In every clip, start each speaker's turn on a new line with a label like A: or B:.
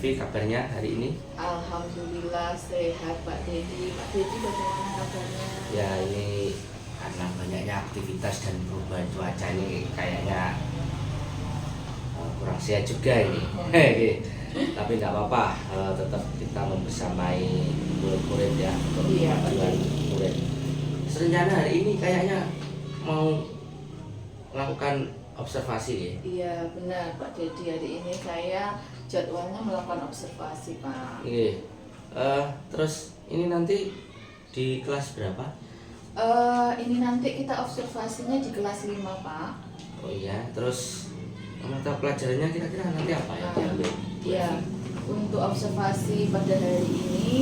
A: Evi, kabarnya hari ini?
B: Alhamdulillah sehat Pak Dedi. Pak Dedi bagaimana kabarnya?
A: Ya ini karena banyaknya aktivitas dan perubahan cuaca ini kayaknya kurang sehat juga ini. Tapi nggak apa-apa, tetap kita membersamai murid-murid ya untuk kemajuan murid. Rencana hari ini kayaknya mau melakukan observasi ya?
B: Iya benar Pak Dedi, hari ini saya jadwalnya melakukan observasi Pak.
A: Iya. Terus ini nanti di kelas berapa?
B: Ini nanti kita observasinya di kelas 5 Pak.
A: Oh iya, terus mata pelajarannya kira-kira nanti apa ya diambil?
B: Iya, untuk observasi pada hari ini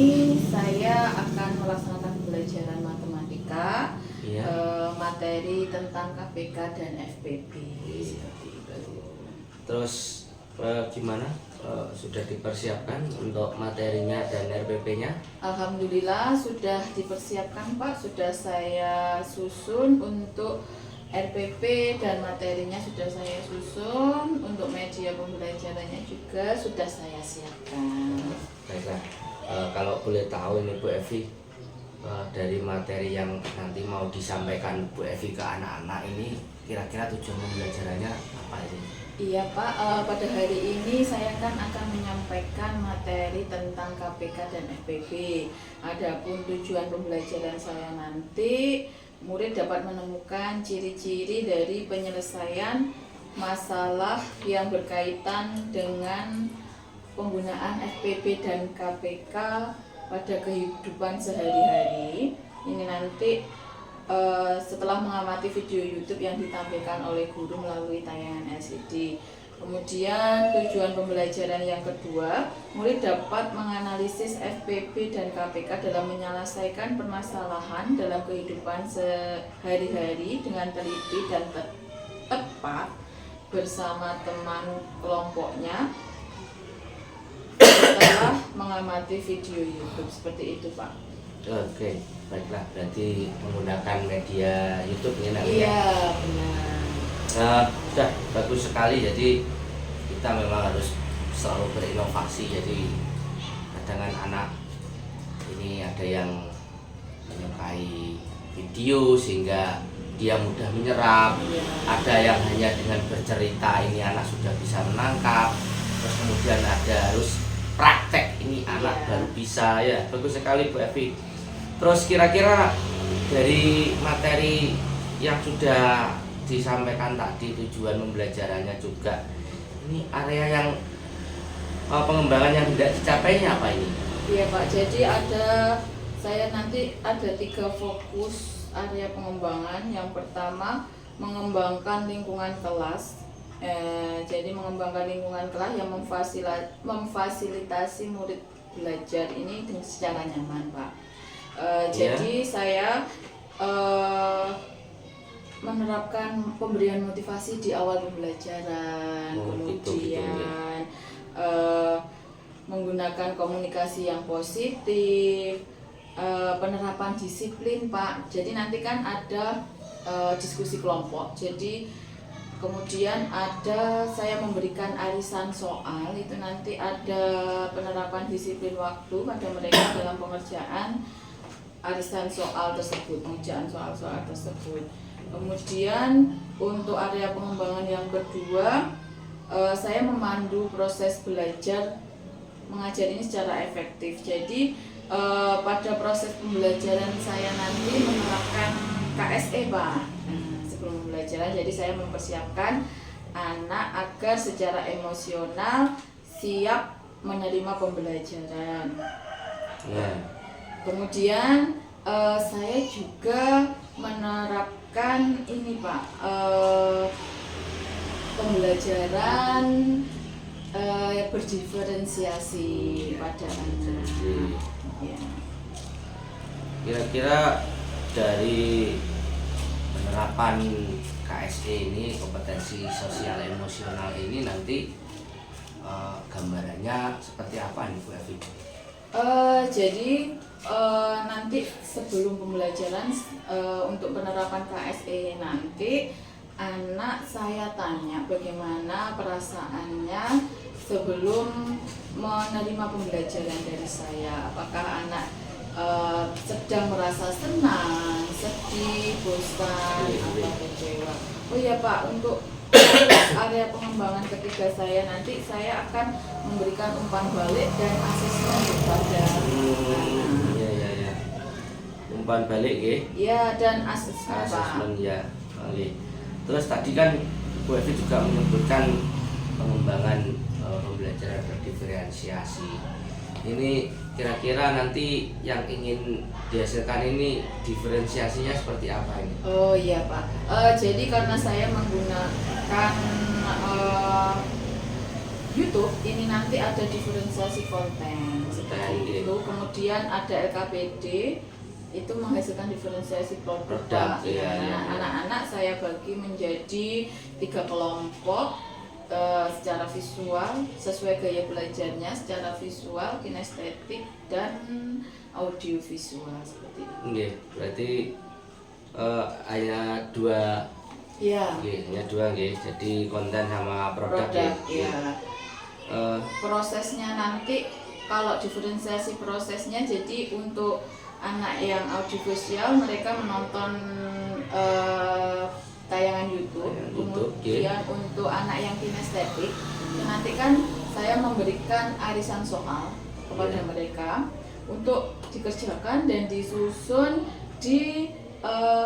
B: saya akan melaksanakan pembelajaran matematika,
A: Iya.
B: materi tentang KPK dan FPP. Seperti itu.
A: Terus gimana? Sudah dipersiapkan untuk materinya dan RPP-nya?
B: Alhamdulillah sudah dipersiapkan Pak, sudah saya susun untuk RPP dan materinya sudah saya susun, untuk media pembelajarannya juga sudah saya siapkan.
A: Baiklah, kalau boleh tahu ini Bu Evi, dari materi yang nanti mau disampaikan Bu Evi ke anak-anak ini, kira-kira tujuan pembelajarannya apa ini?
B: Iya Pak, pada hari ini saya kan akan menyampaikan materi tentang KPK dan FPP. Adapun tujuan pembelajaran saya nanti, murid dapat menemukan ciri-ciri dari penyelesaian masalah yang berkaitan dengan penggunaan FPP dan KPK pada kehidupan sehari-hari. Ini nanti setelah mengamati video YouTube yang ditampilkan oleh guru melalui tayangan LCD. Kemudian tujuan pembelajaran yang kedua, murid dapat menganalisis FPP dan KPK dalam menyelesaikan permasalahan dalam kehidupan sehari-hari dengan teliti dan tepat bersama teman kelompoknya setelah mengamati video YouTube. Seperti itu Pak.
A: Oke, baiklah, berarti menggunakan media YouTube ini namanya.
B: Iya benar.
A: Sudah bagus sekali, jadi kita memang harus selalu berinovasi. Jadi kadang anak ini ada yang menyukai video sehingga dia mudah menyerap, ada yang hanya dengan bercerita ini anak sudah bisa menangkap, terus kemudian ada harus praktek ini anak baru bisa. Ya bagus sekali Bu Evi. Terus kira-kira dari materi yang sudah disampaikan tadi, tujuan pembelajarannya juga, ini area yang pengembangan yang tidak dicapainya apa ini?
B: Iya Pak, jadi saya nanti ada 3 fokus area pengembangan. Yang pertama, mengembangkan lingkungan kelas. Jadi mengembangkan lingkungan kelas yang memfasilitasi murid belajar ini secara nyaman Pak. Jadi saya menerapkan pemberian motivasi di awal pembelajaran, kemudian menggunakan komunikasi yang positif, penerapan disiplin Pak. Jadi nanti kan ada diskusi kelompok. Jadi kemudian saya memberikan arisan soal, itu nanti ada penerapan disiplin waktu pada mereka dalam pengerjaan arisan soal tersebut, pengerjaan soal-soal tersebut. Kemudian untuk area pengembangan yang kedua, saya memandu proses belajar mengajar ini secara efektif. Jadi pada proses pembelajaran saya nanti menerapkan KSE Pak. Sebelum pembelajaran, jadi saya mempersiapkan anak agar secara emosional siap menerima pembelajaran. Kemudian saya juga menerapkan ini Pak, pembelajaran berdiferensiasi pada anak. Ya.
A: Kira-kira dari penerapan KSE ini, kompetensi sosial emosional ini, nanti gambarannya seperti apa nih Bu Evi?
B: Jadi nanti sebelum pembelajaran untuk penerapan KSE nanti anak saya tanya bagaimana perasaannya sebelum menerima pembelajaran dari saya. Apakah anak sedang merasa senang, sedih, bosan, atau kecewa? Oh iya Pak, untuk area pengembangan ketiga saya nanti saya akan memberikan umpan balik dan asesmen kepada
A: Ya. Umpan balik ya.
B: ya dan asesmen Pak.
A: Asesmen ya. Oke. Terus tadi kan Bu Evi juga menyebutkan pengembangan pembelajaran berdiferensiasi. Ini kira-kira nanti yang ingin dihasilkan ini diferensiasinya seperti apa ini?
B: Oh iya Pak, jadi karena saya menggunakan YouTube, ini nanti ada diferensiasi konten seperti itu. Kemudian ada LKPD, itu menghasilkan diferensiasi produk Pak. Anak-anak saya bagi menjadi 3 kelompok. Secara visual sesuai gaya belajarnya, secara visual, kinestetik dan audio visual seperti itu.
A: Oke, berarti hanya 2.
B: Ya.
A: Hanya 2 nggih. Jadi konten sama produk
B: ya. Prosesnya nanti kalau diferensiasi prosesnya, jadi untuk anak yang audiovisual mereka menonton tayangan YouTube. Kemudian untuk anak yang kinestetik nanti kan saya memberikan arisan soal kepada mereka untuk dikerjakan dan disusun di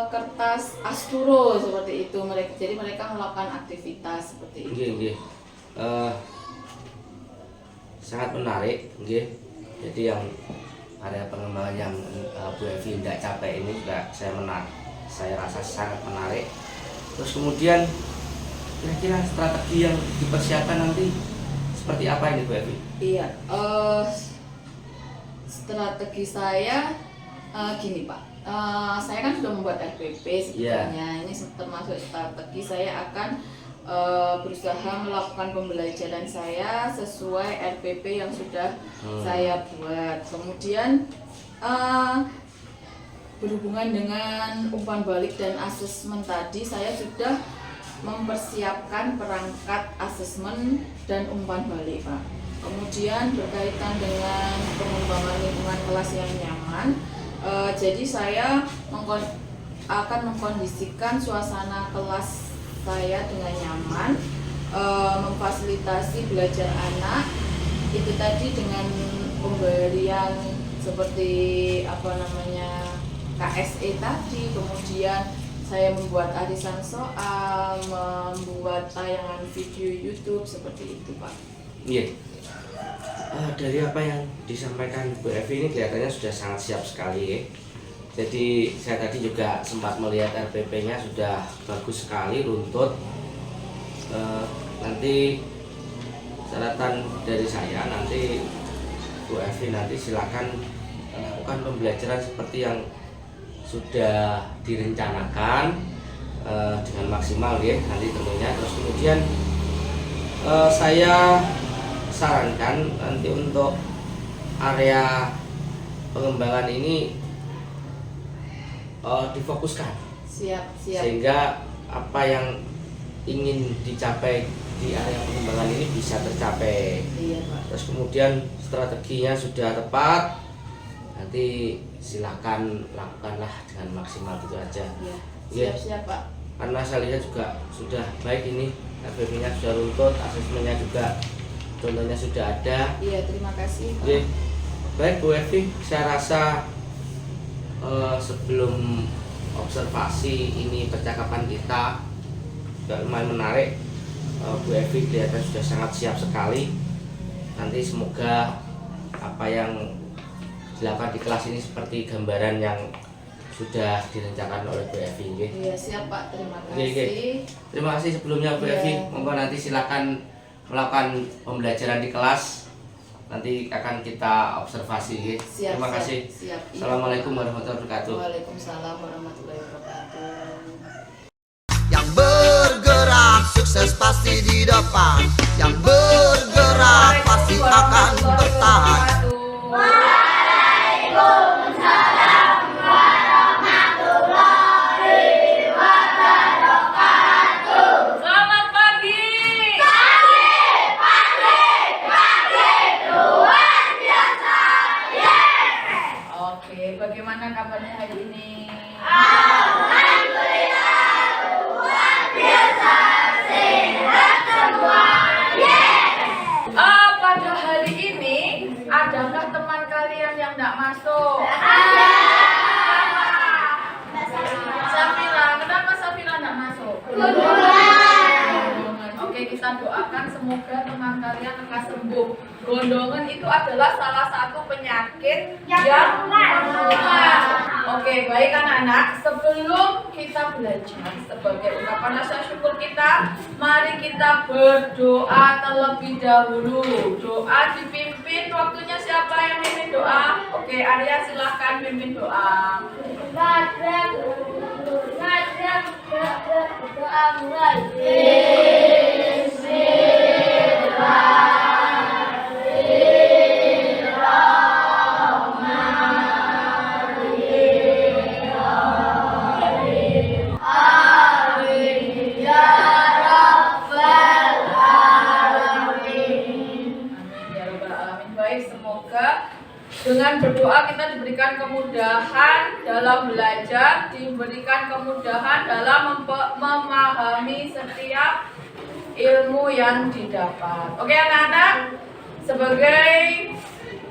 B: kertas asturo seperti itu. Jadi mereka melakukan aktivitas seperti itu.
A: Sangat menarik, jadi yang area pengembangan yang Bu Evi tidak capai ini juga saya rasa sangat menarik. Terus kemudian kira-kira strategi yang dipersiapkan nanti seperti apa ini Bu Evi?
B: Iya, strategi saya gini Pak, saya kan sudah membuat RPP sebenarnya. Ini termasuk strategi saya akan berusaha melakukan pembelajaran saya sesuai RPP yang sudah saya buat. Kemudian berhubungan dengan umpan balik dan asesmen tadi, saya sudah mempersiapkan perangkat asesmen dan umpan balik Pak. Kemudian berkaitan dengan pengembangan lingkungan kelas yang nyaman, jadi saya akan mengkondisikan suasana kelas saya dengan nyaman, memfasilitasi belajar anak itu tadi dengan pemberian seperti KSE tadi. Kemudian saya membuat arisan soal, membuat tayangan video YouTube seperti itu Pak.
A: Iya. Dari apa yang disampaikan Bu Evi ini kelihatannya sudah sangat siap sekali ya. Jadi saya tadi juga sempat melihat RPP-nya sudah bagus sekali, runtut. Nanti catatan dari saya, nanti Bu Evi nanti silakan lakukan pembelajaran seperti yang sudah direncanakan dengan maksimal ya nanti tentunya. Terus kemudian saya sarankan nanti untuk area pengembangan ini difokuskan.
B: Siap.
A: Sehingga apa yang ingin dicapai di area pengembangan ini bisa tercapai.
B: Iya Pak.
A: Terus kemudian strateginya sudah tepat, nanti silakan lakukanlah dengan maksimal gitu aja.
B: Iya. Siap Pak.
A: Karena saya lihat juga sudah baik ini, RPP-nya sudah runtut, asesmennya juga contohnya sudah ada.
B: Iya, terima kasih Pak.
A: Baik Bu Evi, saya rasa sebelum observasi ini percakapan kita sudah lumayan menarik. Bu Evi kelihatan sudah sangat siap sekali. Nanti semoga apa yang dilakukan di kelas ini seperti gambaran yang sudah direncanakan oleh Bu Evi.
B: Iya siap Pak, terima kasih.
A: Terima kasih sebelumnya Bu Evi. Monggo nanti silakan melakukan pembelajaran di kelas. Nanti akan kita observasi.
B: Siap,
A: terima kasih.
B: Siap.
A: Assalamualaikum warahmatullahi wabarakatuh.
B: Waalaikumsalam warahmatullahi wabarakatuh.
C: Yang bergerak sukses pasti di depan. Yang bergerak pasti akan bertahan.
D: Waalaikumsalam warahmatullahi wabarakatuh. Selamat pagi. Pagi.
B: kita doakan semoga teman kalian lekas sembuh. Gondongan itu adalah salah satu penyakit yang menular. Oke, baik anak-anak, sebelum kita belajar sebagai ungkapan rasa syukur kita, mari kita berdoa terlebih dahulu. Doa dipimpin, waktunya siapa yang mimpin doa? Oke, Arya silahkan pimpin doa.
D: Doa mulai.
B: Dengan berdoa kita diberikan kemudahan dalam belajar, diberikan kemudahan dalam memahami setiap ilmu yang didapat. Oke anak-anak, sebagai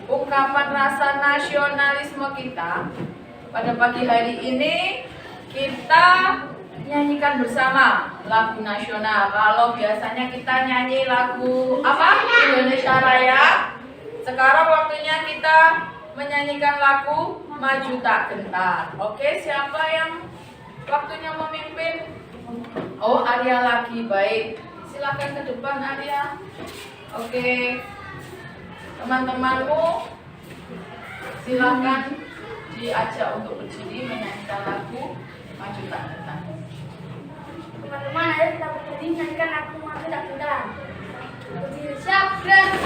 B: ungkapan rasa nasionalisme kita, pada pagi hari ini kita nyanyikan bersama lagu nasional. Kalau biasanya kita nyanyi lagu apa? Indonesia Raya. Sekarang waktunya kita menyanyikan lagu Maju Tak Gentar. Oke, siapa yang waktunya memimpin? Oh, Arya lagi. Baik, silakan ke depan Arya. Oke, teman-temanmu silakan diajak untuk berdiri menyanyikan lagu Maju Tak Gentar.
D: Teman-teman, ayo kita berdiri menyanyikan lagu Maju Tak Gentar. Berdiri, siap, gerak.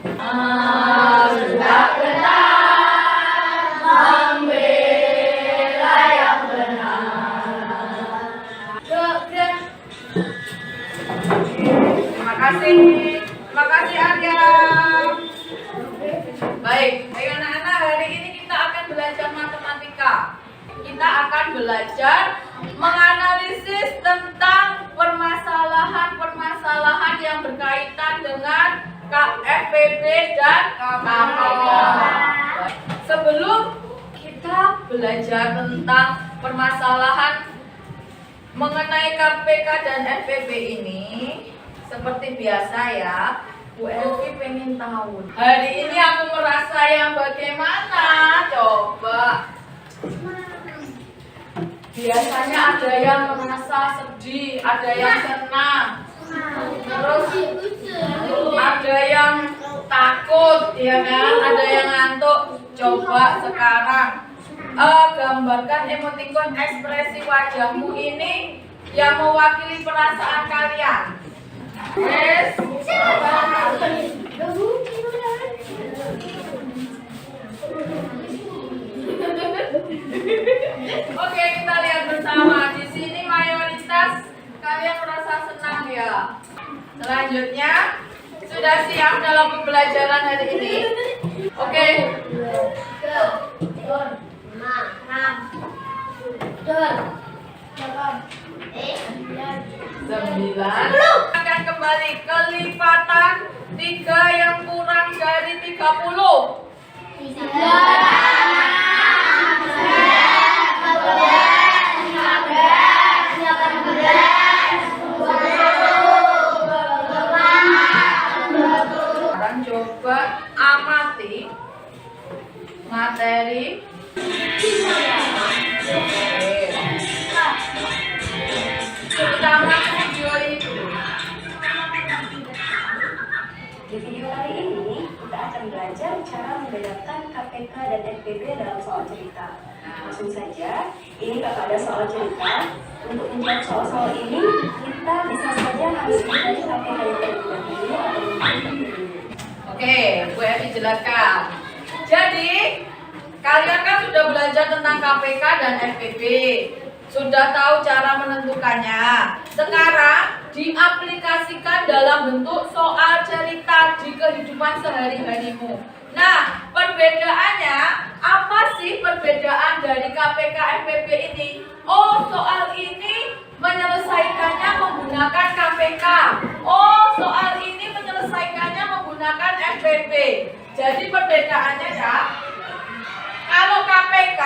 B: Maju tak gentar, membela yang benar. Terima kasih Arya. Baik anak-anak, hari ini kita akan belajar matematika. Kita akan belajar menganalisis tentang permasalahan-permasalahan yang berkaitan dengan FPB dan KPK. Sebelum kita belajar tentang permasalahan mengenai KPK dan FPB ini, seperti biasa ya, Bu Elvi pengen tahu. Hari ini aku merasa yang bagaimana? Coba. Biasanya ada yang merasa sedih, ada yang senang. Terus ada yang takut, ya kan? Ada yang ngantuk. Coba sekarang gambarkan emoticon ekspresi wajahmu ini yang mewakili perasaan kalian. Yes. Oke, kita lihat bersama. Di sini mayoritas kalian merasa senang ya. Selanjutnya, sudah siap dalam pembelajaran hari ini? Oke. 9. Akan kembali kelipatan 3 yang kurang dari 30. Sekarang coba amati materi. Terutama video itu.
E: Di video kali ini, kita akan belajar cara membedakan KPK dan FPB dalam soal cerita. Langsung saja, ini kakak ada soal cerita. Untuk menjawab soal-soal ini, kita bisa saja harus mengetahui KPK yang terlebih dahulu atau FPB.
B: Oke, Bu Evi jelaskan. Jadi, kalian kan sudah belajar tentang KPK dan FPB. Sudah tahu cara menentukannya. Sekarang diaplikasikan dalam bentuk soal cerita di kehidupan sehari-harimu. Nah, perbedaannya apa sih perbedaan dari KPK FPB ini? Oh, soal ini menyelesaikannya menggunakan KPK. Oh, soal ini menyelesaikannya menggunakan FPB. Jadi perbedaannya ya, kalau KPK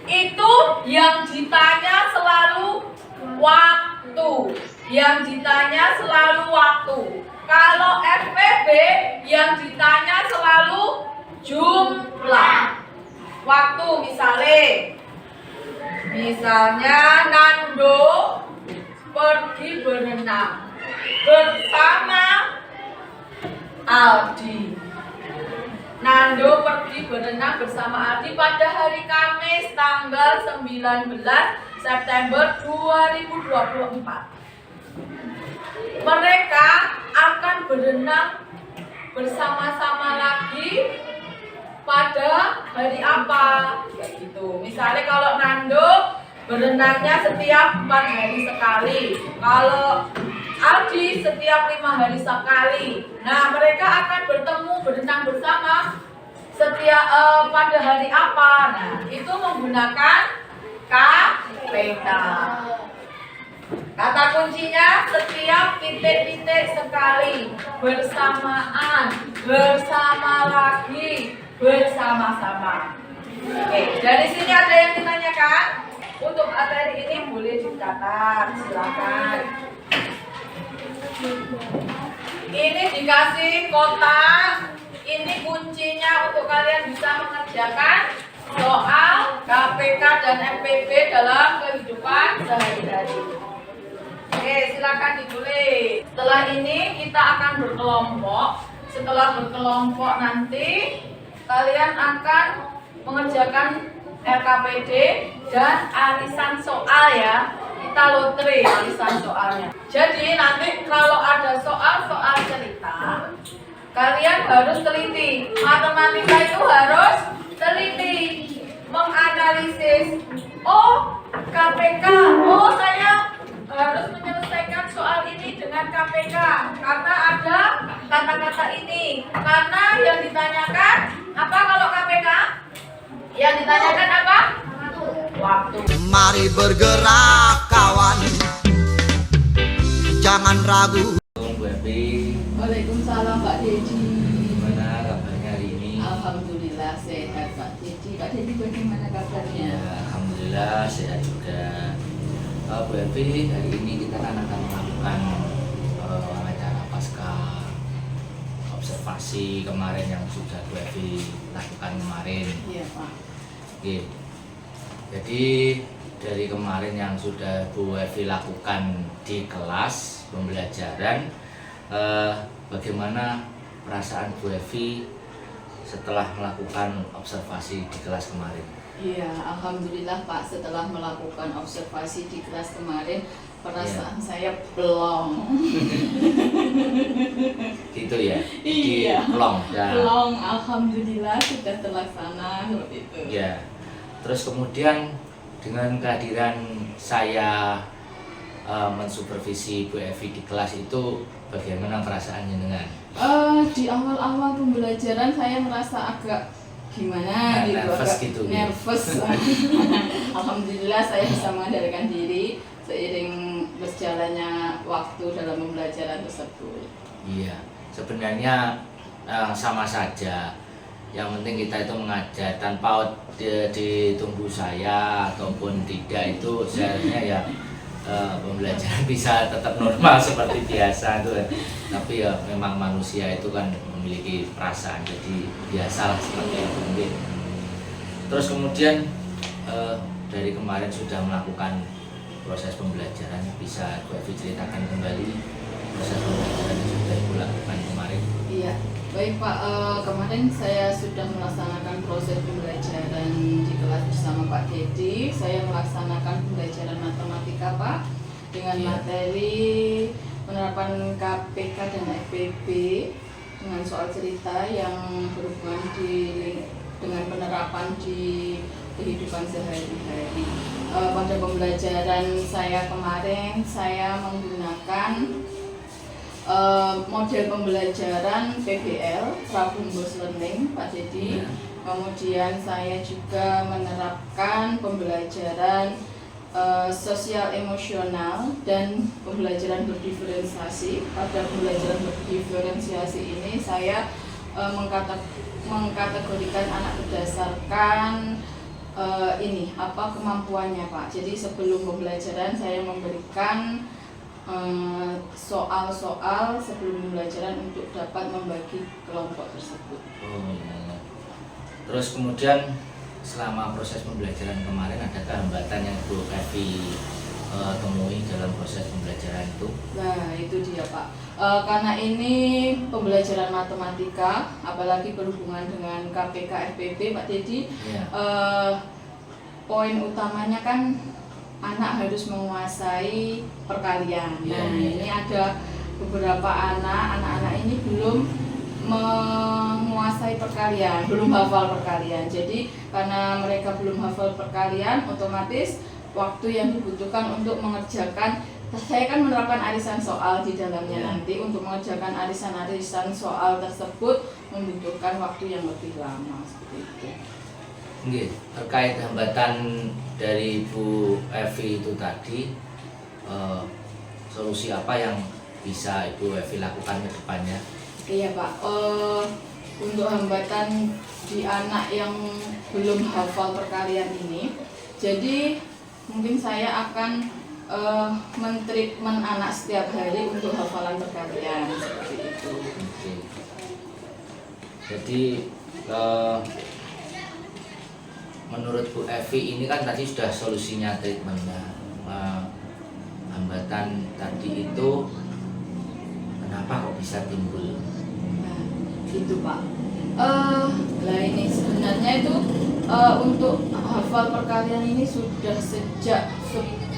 B: itu yang ditanya selalu waktu, yang ditanya selalu waktu. Kalau FPB yang ditanya selalu jumlah. Waktu misalnya Nando pergi berenang bersama Aldi. Nando pergi berenang bersama Aldi pada hari Kamis tanggal 19 September 2024. Mereka akan berenang bersama-sama lagi pada hari apa? Gitu. Misalnya kalau Nando berenangnya setiap 4 hari sekali, kalau Aldi setiap 5 hari sekali. Nah, mereka akan bertemu berenang bersama setiap pada hari apa? Nah, itu menggunakan KPK. Kata kuncinya setiap titik-titik sekali, bersamaan, bersama lagi, bersama-sama. Oke, dari sini ada yang ditanyakan? Untuk materi ini boleh dicatat, silakan. Ini dikasih kotak, ini kuncinya untuk kalian bisa mengerjakan soal KPK dan MPB dalam kehidupan sehari-hari. Oke, silakan ditulis. Setelah ini kita akan berkelompok. Setelah berkelompok nanti kalian akan mengerjakan LKPD dan arisan soal ya. Kita lotre arisan soalnya. Jadi nanti kalau ada soal-soal cerita, kalian harus teliti. Matematika itu harus teliti, menganalisis. Oh, KPK. Oh, saya harus menyelesaikan soal ini dengan KPK karena ada kata-kata ini. Karena yang ditanyakan apa kalau KPK? Yang ditanyakan apa? Waktu.
C: Mari bergerak kawan, jangan ragu.
A: Bu Evi,
B: Waalaikumsalam Pak Dedi.
A: gimana kabarnya hari ini?
B: Alhamdulillah sehat Pak Dedi. Pak Dedi bagaimana kabarnya?
A: Ya, alhamdulillah sehat juga. Bu Evi, hari ini kita akan melakukan acara pasca observasi kemarin yang sudah Bu Evi lakukan kemarin.
B: Iya Pak.
A: Oke. Jadi dari kemarin yang sudah Bu Evi lakukan di kelas pembelajaran, bagaimana perasaan Bu Evi setelah melakukan observasi di kelas kemarin?
B: Iya, alhamdulillah Pak, setelah melakukan observasi di kelas kemarin, perasaan saya plong.
A: Gitu ya?
B: Iya.
A: Di plong. Ya.
B: Plong, alhamdulillah sudah terlaksana seperti itu.
A: Ya. Terus kemudian dengan kehadiran saya mensupervisi Bu Evi di kelas itu, bagaimana perasaannya dengan?
B: Di awal-awal pembelajaran saya merasa agak gimana gitu,
A: nervous
B: agak
A: gitu.
B: nervous. Alhamdulillah saya bisa mengendalikan diri seiring berjalannya waktu dalam pembelajaran tersebut.
A: Iya, sebenarnya sama saja. Yang penting kita itu mengajar tanpa ditunggu saya ataupun tidak, itu seharusnya ya pembelajaran bisa tetap normal seperti biasa tuh. Tapi ya memang manusia itu kan memiliki perasaan, jadi biasalah seperti itu mungkin. Terus kemudian dari kemarin sudah melakukan proses pembelajaran, bisa Bu Evi ceritakan kembali proses pembelajaran yang sudah Ibu lakukan kemarin?
B: Iya, baik Pak, kemarin saya sudah melaksanakan proses pembelajaran di kelas bersama Pak Dedi. Saya melaksanakan pembelajaran matematika Pak, dengan
A: Iya.
B: materi penerapan KPK dan FPB, dengan soal cerita yang berhubungan dengan penerapan di kehidupan sehari-hari. Pada pembelajaran saya kemarin, saya menggunakan model pembelajaran PBL, Problem Based Learning, Pak Dedi.
A: Ya.
B: Kemudian saya juga menerapkan pembelajaran sosial emosional dan pembelajaran berdiferensiasi. Pada pembelajaran berdiferensiasi ini saya mengkategorikan anak berdasarkan kemampuannya Pak. Jadi sebelum pembelajaran saya memberikan soal-soal sebelum pembelajaran untuk dapat membagi kelompok tersebut.
A: Oh iya. Terus kemudian selama proses pembelajaran kemarin adakah hambatan yang Bu Evi temui dalam proses pembelajaran itu?
B: Nah itu dia Pak, karena ini pembelajaran matematika, apalagi berhubungan dengan KPK FPB Pak Dedi,
A: Iya.
B: poin utamanya kan anak harus menguasai perkalian.
A: Iya,
B: Nah
A: iya.
B: ini ada beberapa anak-anak ini belum menguasai perkalian, belum hafal perkalian. Jadi karena mereka belum hafal perkalian, otomatis waktu yang dibutuhkan untuk mengerjakan, saya kan menerapkan arisan soal di dalamnya
A: Ya.
B: nanti. Untuk mengerjakan arisan-arisan soal tersebut membutuhkan waktu yang lebih lama seperti itu.
A: Nggih, terkait hambatan dari Bu Evi itu tadi, solusi apa yang bisa Ibu Evi lakukan ke depannya?
B: Iya Pak, untuk hambatan di anak yang belum hafal perkalian ini, jadi mungkin saya akan men-treatment anak setiap hari untuk hafalan perkalian seperti itu.
A: Oke. Jadi menurut Bu Evi ini kan tadi sudah solusinya treatmentnya. Hambatan tadi itu kenapa kok bisa timbul?
B: Nah, itu Pak. Lah ini sebenarnya itu untuk hafal perkalian ini sudah sejak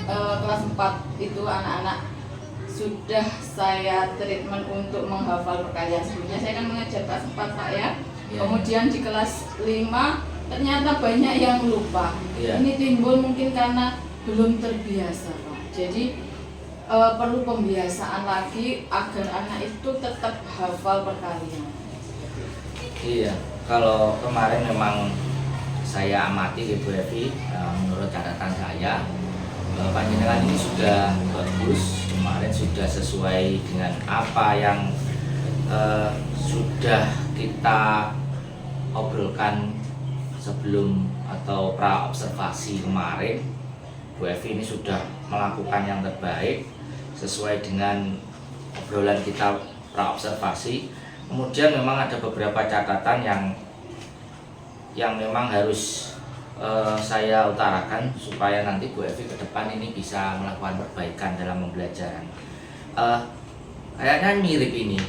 B: kelas 4 itu anak-anak sudah saya treatment untuk menghafal perkalian. Sebelumnya saya kan mengajar kelas 4 Pak ya.
A: Ya.
B: Kemudian di kelas 5 ternyata banyak yang lupa.
A: Ya.
B: Ini timbul mungkin karena belum terbiasa Pak. Jadi perlu pembiasaan lagi agar anak itu tetap hafal perkalian.
A: Iya, kalau kemarin memang saya amati di Bu Evi, menurut catatan saya, panjenengan ini sudah bagus, kemarin sudah sesuai dengan apa yang sudah kita obrolkan sebelum atau pra observasi kemarin. Bu Evi ini sudah melakukan yang terbaik sesuai dengan obrolan kita pra observasi. Kemudian memang ada beberapa catatan yang memang harus saya utarakan supaya nanti Bu Evi ke depan ini bisa melakukan perbaikan dalam pembelajaran. Kayaknya mirip ini.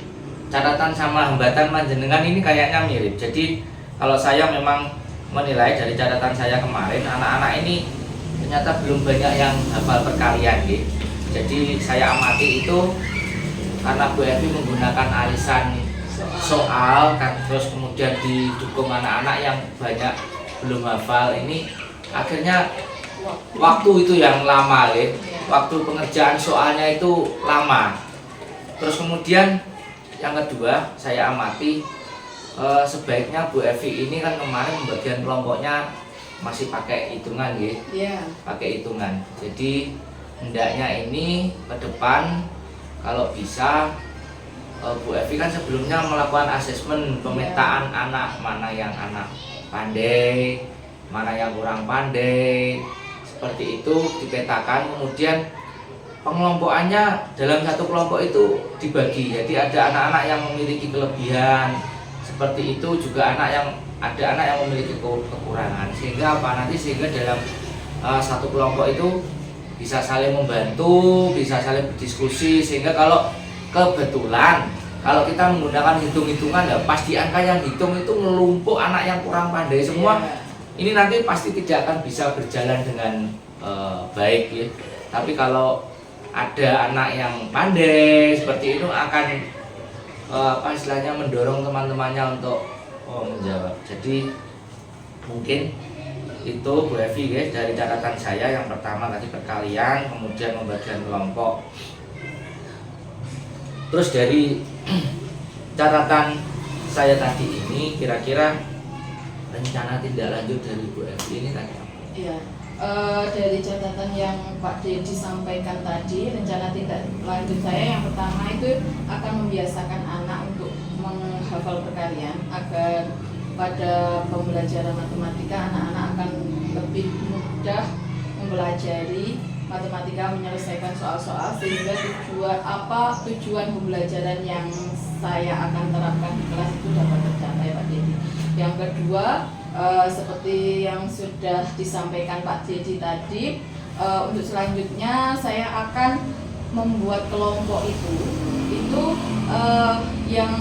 A: Catatan sama hambatan panjenengan ini kayaknya mirip. Jadi kalau saya memang menilai dari catatan saya kemarin, anak-anak ini ternyata belum banyak yang hafal perkalian gitu. Jadi saya amati itu karena Bu Evi menggunakan arisan soal kan, terus kemudian didukung anak-anak yang banyak belum hafal ini, akhirnya waktu itu yang lama gitu. Waktu pengerjaan soalnya itu lama. Terus kemudian yang kedua saya amati sebaiknya Bu Evi ini kan kemarin pembagian kelompoknya masih pakai hitungan gitu.
B: Iya.
A: Pakai hitungan. Jadi hendaknya ini ke depan kalau bisa Bu Evi kan sebelumnya melakukan asesmen pemetaan anak, mana yang anak pandai, mana yang kurang pandai, seperti itu dipetakan. Kemudian pengelompokannya dalam satu kelompok itu dibagi. Jadi ada anak-anak yang memiliki kelebihan seperti itu, juga ada anak yang memiliki kekurangan. Sehingga sehingga dalam satu kelompok itu bisa saling membantu, bisa saling berdiskusi, sehingga kalau kebetulan kalau kita menggunakan hitung-hitungan ya pas di angka yang hitung itu melumpuk anak yang kurang pandai semua. Ini nanti pasti tidak akan bisa berjalan dengan baik ya. Tapi kalau ada anak yang pandai seperti itu akan istilahnya mendorong teman-temannya untuk menjawab. Jadi mungkin itu Bu Evi guys, dari catatan saya yang pertama tadi perkalian, kemudian pembagian kelompok. Terus dari catatan saya tadi ini kira-kira rencana tindak lanjut dari Bu Evi ini tadi apa?
B: Iya. Dari catatan yang Pak Dedi sampaikan tadi, rencana tindak lanjut saya yang pertama itu akan membiasakan anak untuk menghafal perkalian agar pada pembelajaran matematika anak-anak akan lebih mudah mempelajari matematika menyelesaikan soal-soal, sehingga tujuan pembelajaran yang saya akan terapkan di kelas itu dapat tercapai, Pak Dedi. Yang kedua, seperti yang sudah disampaikan Pak Dedi tadi, untuk selanjutnya saya akan membuat kelompok itu yang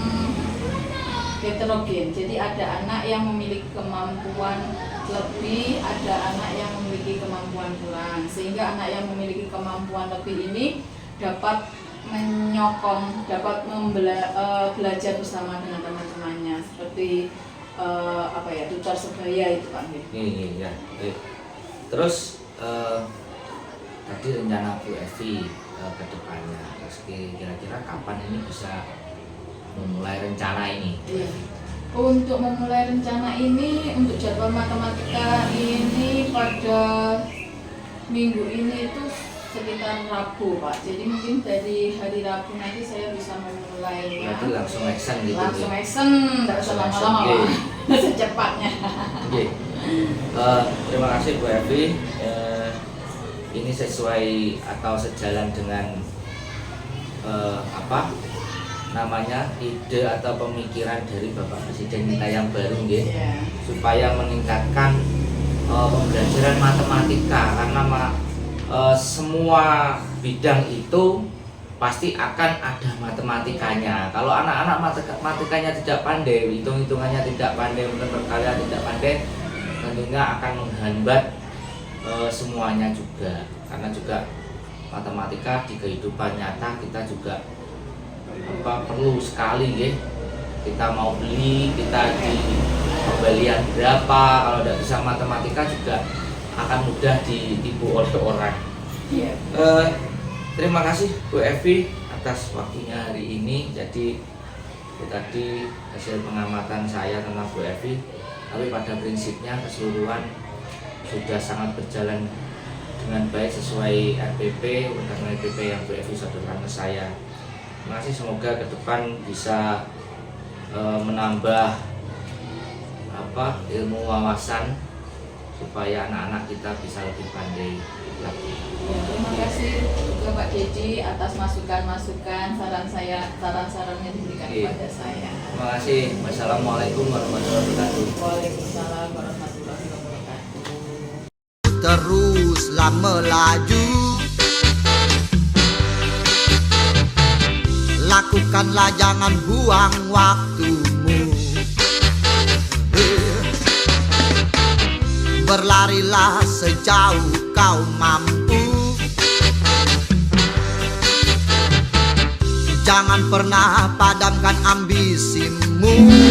B: heterogen. Jadi ada anak yang memiliki kemampuan lebih, ada anak yang memiliki kemampuan kurang, sehingga anak yang memiliki kemampuan lebih ini dapat menyokong, dapat belajar bersama dengan teman-temannya, seperti tutor sebaya itu, Pak.
A: Iya. Terus tadi rencana Bu Evi ke depannya, kira-kira kapan ini bisa memulai rencana ini?
B: Iya. Untuk memulai rencana ini, untuk jadwal matematika ini pada minggu ini itu sekitar Rabu, Pak. Jadi mungkin dari hari Rabu nanti saya bisa memulainya.
A: Berarti langsung action gitu.
B: Langsung action, nggak usah lama-lama, Pak. Secepatnya.
A: Oke. Terima kasih Bu Evi. Ini sesuai atau sejalan dengan ide atau pemikiran dari Bapak Presiden kita yang baru, supaya meningkatkan pembelajaran matematika, karena semua bidang itu pasti akan ada matematikanya. Kalau anak-anak matematikanya tidak pandai, hitung-hitungannya tidak pandai, berkalian tidak pandai, tentunya akan menghambat semuanya juga. Karena juga matematika di kehidupan nyata kita juga perlu sekali, kita mau beli, kita di pembelian berapa, kalau tidak bisa matematika juga akan mudah ditipu oleh orang. Terima kasih Bu Evi atas waktunya hari ini. Jadi itu tadi hasil pengamatan saya tentang Bu Evi, tapi pada prinsipnya keseluruhan sudah sangat berjalan dengan baik sesuai RPP, undang RPP yang Bu Evi sodorkan ke saya. Terima kasih, semoga ke depan bisa menambah ilmu wawasan supaya anak-anak kita bisa lebih pandai lagi.
B: Terima kasih juga Pak Dedi atas masukan-masukan, saran-sarannya diberikan kepada saya.
A: Terima kasih. Wassalamualaikum warahmatullahi wabarakatuh.
B: Waalaikumsalam warahmatullahi wabarakatuh.
C: Teruslah melaju, lakukanlah, jangan buang waktumu. Berlarilah sejauh kau mampu, jangan pernah padamkan ambisimu.